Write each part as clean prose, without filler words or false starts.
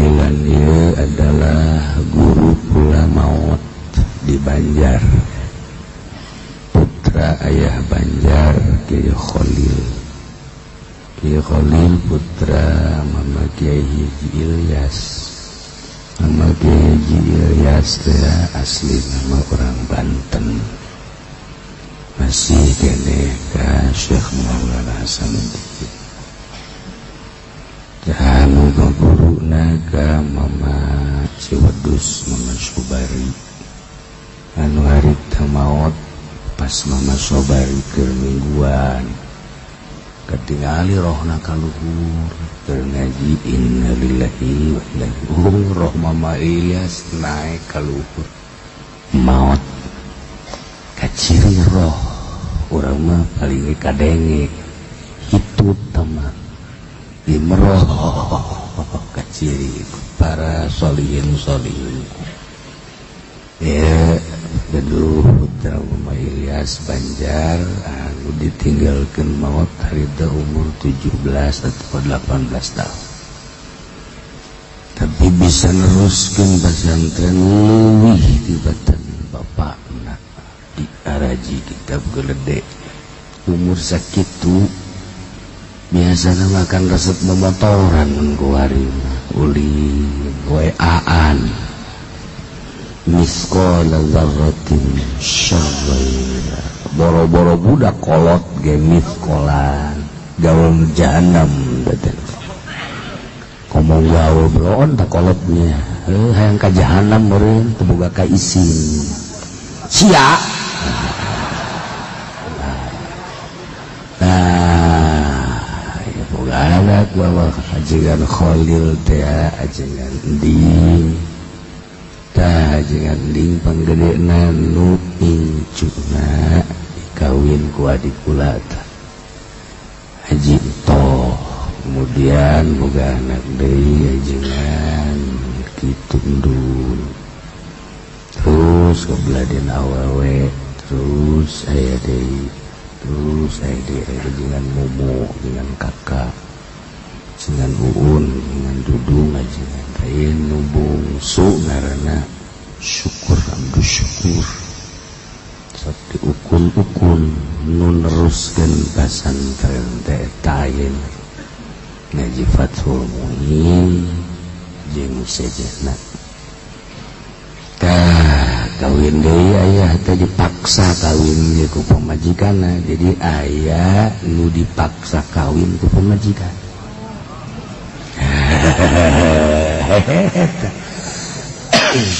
panggilan ieu adalah guru pula maut di Banjar, putra ayah Banjar Kiai Khalil. Kiai Khalil putra Mama Kiai Haji Ilyas. Mama Kiai Haji Ilyas teh asli nama orang Banten. Masih kene ka Syekh Maulana Hasanuddin. Anu guruna ka Mama Ciwedus, Mama Sobari. Anu harita maot pas Mama Sobari keur mingguan. Ketingali rohna ka luhur keur ngaji innalillahi wa inna ilaihi roh Mama Ilyas naik ka luhur. Maot kaciri roh urang mah paling kadenge hitut teman imroh kaciri para solihin ya beduh putra Mama Ilyas Banjar anu ditinggalkeun maut harita umur 17 atau 18 tahun, tapi bisa neruskeun pesantren leuwih tibatan bapakna di Araji Kitab Geledek. Umur sakitu biasanya makan resep memotoran mengkuari uli weaan miskol zarratin syarrira boro-boro budak kolot ge miskolan gaul jahanam betul ngomong gaul belon tak kolotnya hayang ka jahanam meureun teu boga ka isin sia. Anak bawa ajengan Khalil teh ajengan Ding tah ajengan Ding panggedena nu incuna dikawin ku adik kula tah Haji Toh. Kemudian boga anak deui ajengan kitu Ndun, terus kebeladen awewe, terus aya deui dengan Momo, dengan kakak, dengan Uun, dengan Dudung, dengan lain nubung su ngaranna Syukur Abdus Syukur. Sakti ukun nun neruskeun pasantren teh tayen ngaji Fathul Muin jeung sejenna. Kawin deui aya teh dipaksa kawin ku pamajikanna, jadi aya nu dipaksa kawin ku pamajikan.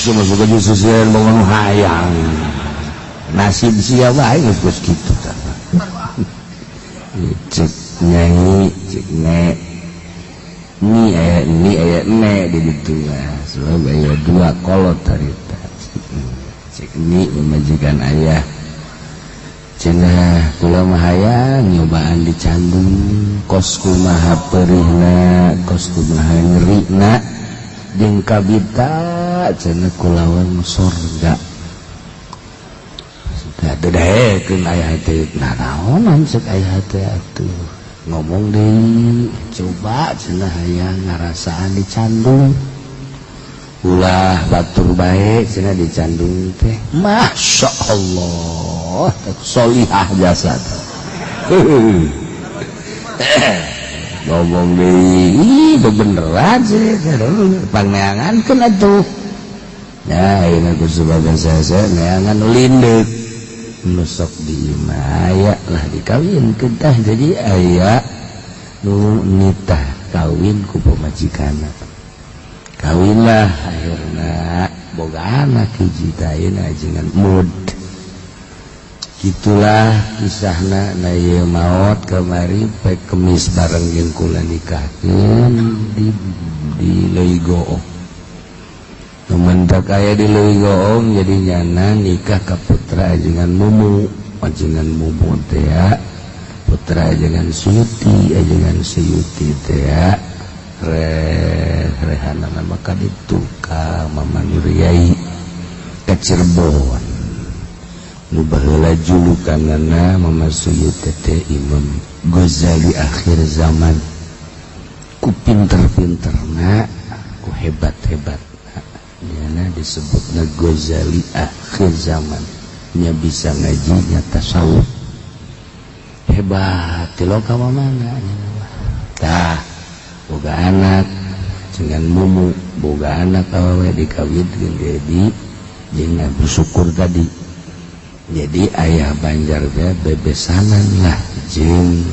Cuma suka jususian bangun hayang nasib sia wae geus kitu tah. Cek nyanyi cek nek ni aya nek di ditu mah sebab aya dua kolot harita. Cek ni memajikan ayah cenah kula mah hayang nyobaan di Candung kos kumaha perihna kos kumaha nyeurina jeung kabita cenah kulawan sorga sudah dedekeun ayah teh naon cek ayah teh atuh ngomong deui coba cenah hayang ngarasaan di Candung ulah batur baik cenah di Candung teh masya Allah solihah jasad ngomong deui bebeneran sih pangeangankeun atuh ya ini ku sebagai saya neangan lindek nusok di maya lah dikawinkeun tah jadi aya nu nitah kawin ku pamajikanna. Kawinlah akhirna boga anak hiji tayeuna ajengan Mud. Gitulah kisahna na ieu maot kamari pek kemis bareng jeung kula nikahkeun di Leuwigoong. Mentak aya di Leuwigoong jadi nyana nikah ka putra ajengan Mumu, ajengan Mumu teh ya. Putra ajengan Suyuti, ajengan Suyuti teh ya. Rehana nama kaditu ka Mama Nuryai ka Cirebon nu baheula julukanana Mama Suyuti teh Imam Ghazali akhir zaman ku pinter-pinterna ku hebat-hebat. Nah, disebutna Ghazali akhir zaman nya bisa ngaji nya tasawuf hebat ti loka mana tah boga anak dengan mumu boga anak awewe dikawinkeun jadi jeung bersyukur tadi jadi ayah Banjar teh bebesanan lah jeung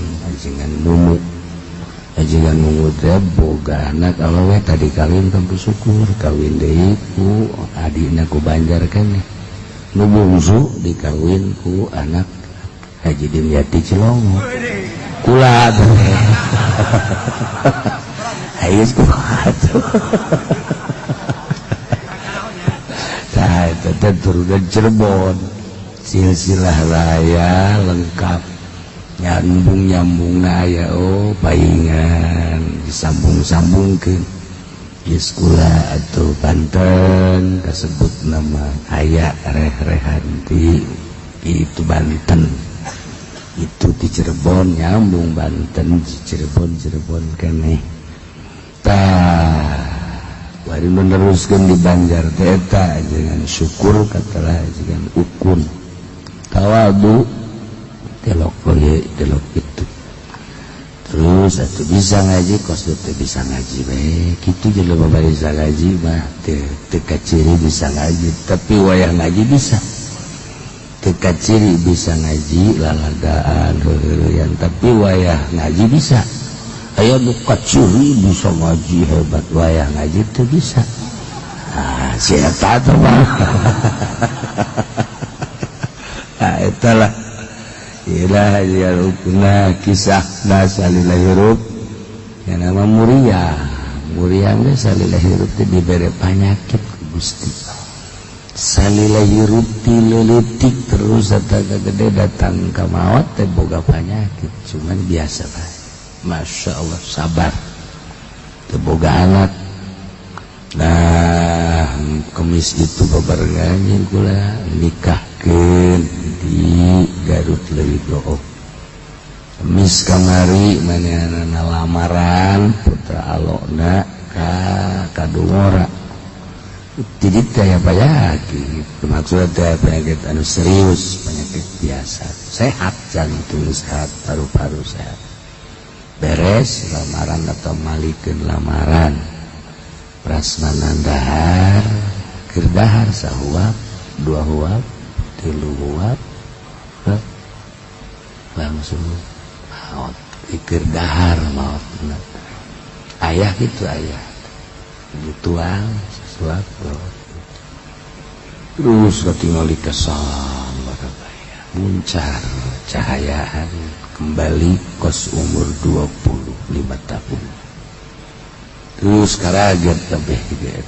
mumu ajengan mumu teh boga anak awewe tadi kawin teu bersyukur kawin deui ku adina ku Banjar keneh nu bungsu dikawin ku anak Haji Dimyati Cilongo kula hayus kuat tah eta turunan Cirebon silsilah raya lengkap nyambung aya paingan disambung-sambungkeun geus kula atuh Banten kasebut nama aya reh-rehan ti itu Banten itu di Cirebon nyambung Banten Cirebon keneh tah bari meneruskeun di Banjar teh eta jangan syukur katalah jangan ukun tawadu delok itu terus atuh bisa ngaji kos teu bisa ngaji bae kitu jelema bari bisa ngaji mah teu kaciri bisa ngaji tapi wayah ngaji bisa teu kaciri bisa ngaji lalagaan heureuyan tapi wayah ngaji bisa aya nu kaciri bisa ngaji hebat wayah ngaji teu bisa si eta teh mah eta lah ilah ya rukna kisah salila hirup yang nama Muria ge salila hirup teh dibere panyakit ku Gusti salila hirup ti leutik terus ataga gede datang ka maot teh boga panyakit cuman biasa bae Masya Allah sabar teu boga anak nah kemis itu babarengan kula nikahkeun di Garut leuwih dook kemis kamari manehna lamaran putra alona ka Kadungora jadi teh penyakit maksudnya teh penyakit anu serius penyakit biasa sehat jantung sehat paru-paru sehat beres lamaran atau malikeun lamaran prasmanan dahar keur dahar sahuap dua huap tilu huap langsung maut pikir dahar maut ayah gitu ayah dituang sesuatu terus ketinggal kesan muncar cahayaan kembali kos umur 25 tahun terus karaget kabeh gitu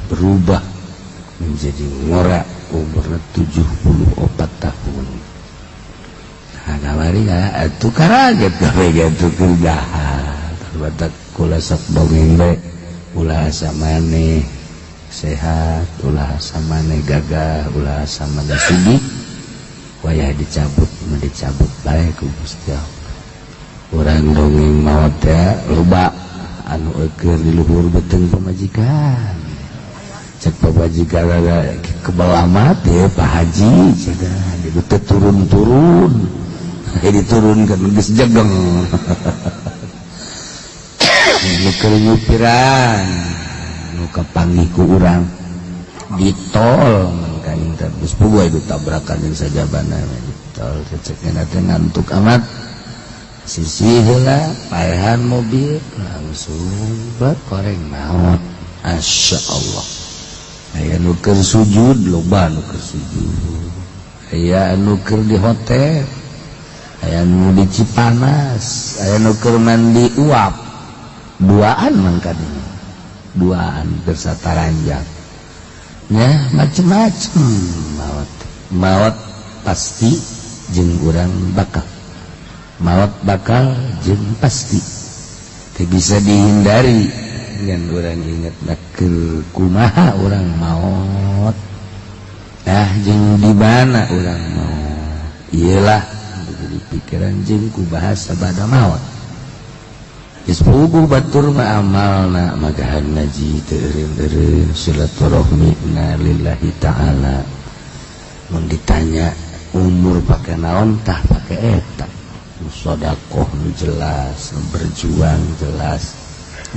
berubah menjadi ngora umurnya 74 tahun nah kamari atuh karaget kabeh gitu kerjaan terbatak kula sok dongeng bae ulah asa maneh sehat ulah asa maneh gagah ulah asa maneh sugih wayah dicabut bae ku Gusti Allah urang dongeng maot teh loba anu keur di luhur beteng pamajikan cek pamajikan ada kebalamat ya Pak Haji cenah ditu teh turun-turun diturunkeun geus jegeng nu keur nyupiran nu kapanggih ku urang di tol kaning teh geus puguh itu tabrakan jeung sajabana di tol cekna teh ngantuk amat sisi heula paehan mobil langsung koreng maot Masya Allah aya nu keur sujud loba nu keur sujud aya nu keur di hotel aya nu di Cipanas aya nu keur mandi uap duaan mangka dieu duaan bersataranjang nya macem-macem maot pasti jeung urang bakal maut bakal jeung pasti teu bisa dihindari ngan urang inget keur kumaha urang maut jeung di mana urang maut iyalah jadi pikiran jeung ku bahasa bada maut Ispugu batur ma amalna magahan ngaji teureun-eureun silaturahmina lillahi ta'ala. Mun ditanya umur pakai naon tah pakai eta. Sedekah nu jelas, nu berjuang jelas.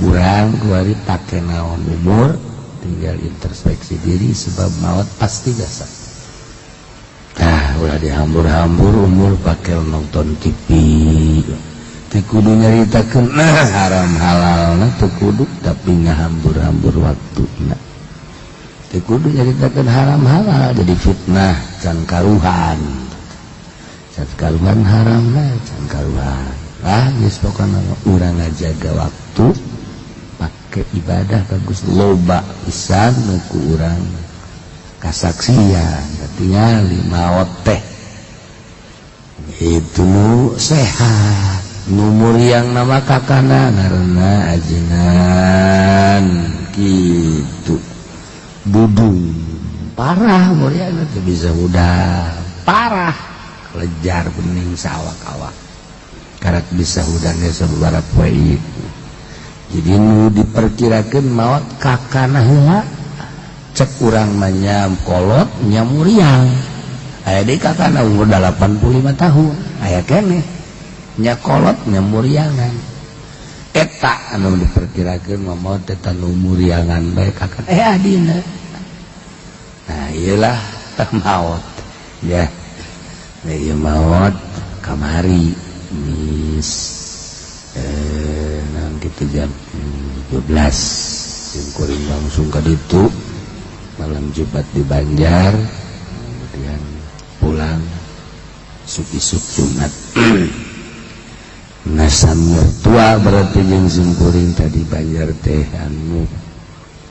Urang kuari pakai naon umur tinggal introspeksi diri sebab maut pasti biasa. Ulah dihambur-hambur umur pakai nonton TV. Teu kudu nyaritakeun haram halalna teu kudu tapi ngahambur-hambur waktuna. Teu kudu nyaritakeun haram halal jadi fitnah can karuhan. Can karuhan haramna can karuhan. Geus pokona urang ngajaga waktu pake ibadah ka Gusti loba pisan nu ku urang kasaksian tingali maot teh itu sehat nu muriang nama kakana ngaranna ajengan kitu budung parah muriang teh bisa udah parah lejar bening sawak-awak karak bisa udangnya sabaraha poe. Jadi nu diperkirakeun maot kakana heula cek urang manyam kolot nyamuriang aya deui kakana umur 85 tahun aya keneh nya kolot nyamuriangan eta anu diperkirakeun maot eta nu muriangan bae kakana adina. Nah iyalah maot ya. Ieu maot kamari mis nang kitu jam 12 kuring langsung ka ditu malam Jumat di Banjar kemudian pulang isuk-isuk Jumat. Nah samir tua berarti jeung simkuring tadi Banjar teh anu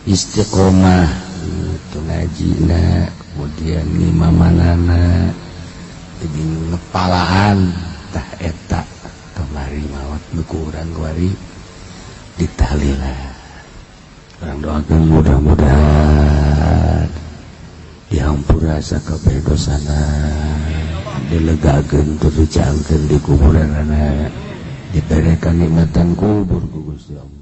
istiqomah itu ngajina kemudian ngimamanana jadi ngepalaan tah eta kamari maot nuku urang kuari ditalilah. Orang doakan mudah-mudahan dihampura sakabeh dosana dilegakeun tur dicaangkeun di kuburan anak diberikan nikmatan kubur ku Gusti Allah.